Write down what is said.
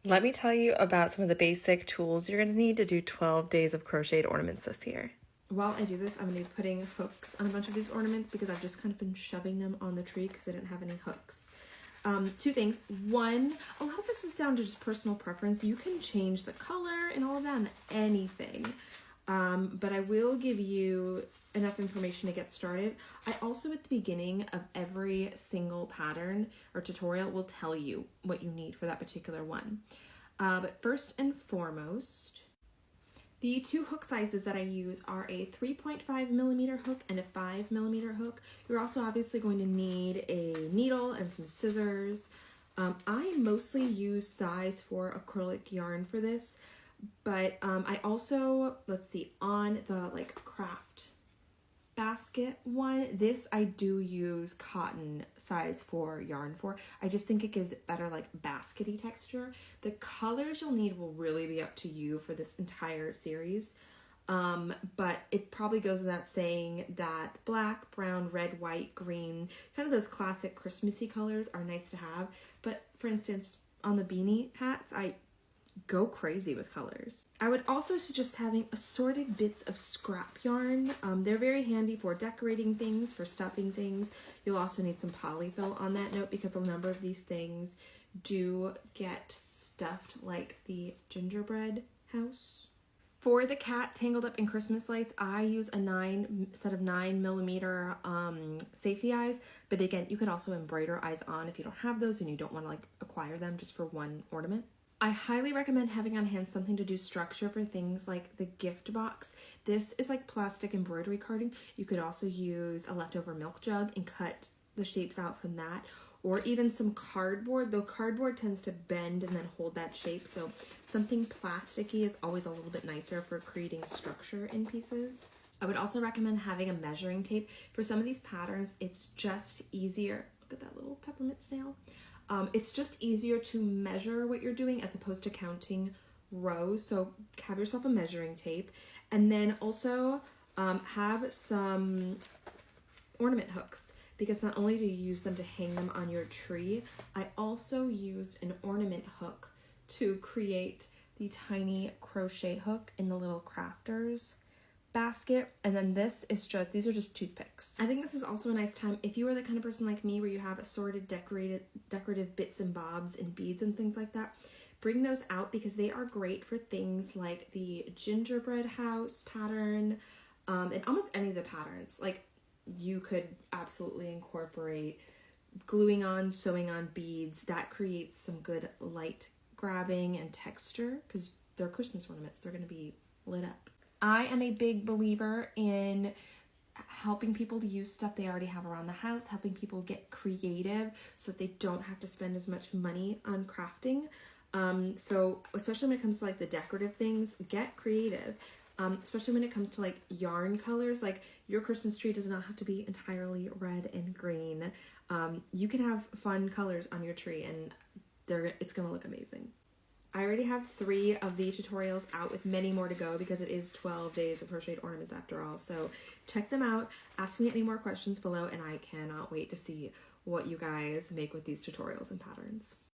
Let me tell you about some of the basic tools you're going to need to do 12 days of crocheted ornaments this year. While I do this, I'm going to be putting hooks on a bunch of these ornaments because I've just kind of been shoving them on the tree because I didn't have any hooks. Two things. One, a lot of this is down to just personal preference. You can change the color and all of that on anything. But I will give you enough information to get started. I also, at the beginning of every single pattern or tutorial, will tell you what you need for that particular one. But first and foremost, the two hook sizes that I use are a 3.5mm hook and a 5mm hook. You're also obviously going to need a needle and some scissors. I mostly use size 4 acrylic yarn for this, but I also, let's see, on the like craft basket one, this I do use cotton size 4 yarn for. I just think it gives it better like baskety texture. The colors you'll need will really be up to you for this entire series. But it probably goes without saying that black, brown, red, white, green, kind of those classic Christmassy colors are nice to have. But for instance, on the beanie hats, I go crazy with colors. I would also suggest having assorted bits of scrap yarn. They're very handy for decorating things, for stuffing things. You'll also need some polyfill on that note because a number of these things do get stuffed like the gingerbread house. For the cat tangled up in Christmas lights, I use a set of 9mm safety eyes, but again, you could also embroider eyes on if you don't have those and you don't want to like acquire them just for one ornament. I highly recommend having on hand something to do structure for things like the gift box. This is like plastic embroidery carding. You could also use a leftover milk jug and cut the shapes out from that, or even some cardboard, though cardboard tends to bend and then hold that shape, so something plasticky is always a little bit nicer for creating structure in pieces. I would also recommend having a measuring tape. For some of these patterns, it's just easier. Look at that little peppermint snail. It's just easier to measure what you're doing as opposed to counting rows. So have yourself a measuring tape, and then also have some ornament hooks, because not only do you use them to hang them on your tree, I also used an ornament hook to create the tiny crochet hook in the little crafters basket. And then these are just toothpicks. I think this is also a nice time if you are the kind of person like me where you have assorted decorative bits and bobs and beads and things like that. Bring those out because they are great for things like the gingerbread house pattern, and almost any of the patterns. Like, you could absolutely incorporate gluing on, sewing on beads. That creates some good light grabbing and texture because they're Christmas ornaments. They're going to be lit up. I am a big believer in helping people to use stuff they already have around the house, helping people get creative so that they don't have to spend as much money on crafting. So especially when it comes to like the decorative things, get creative. Especially when it comes to like yarn colors, like your Christmas tree does not have to be entirely red and green. You can have fun colors on your tree and it's gonna look amazing. I already have 3 of the tutorials out with many more to go because it is 12 days of crocheted ornaments after all. So check them out, ask me any more questions below, and I cannot wait to see what you guys make with these tutorials and patterns.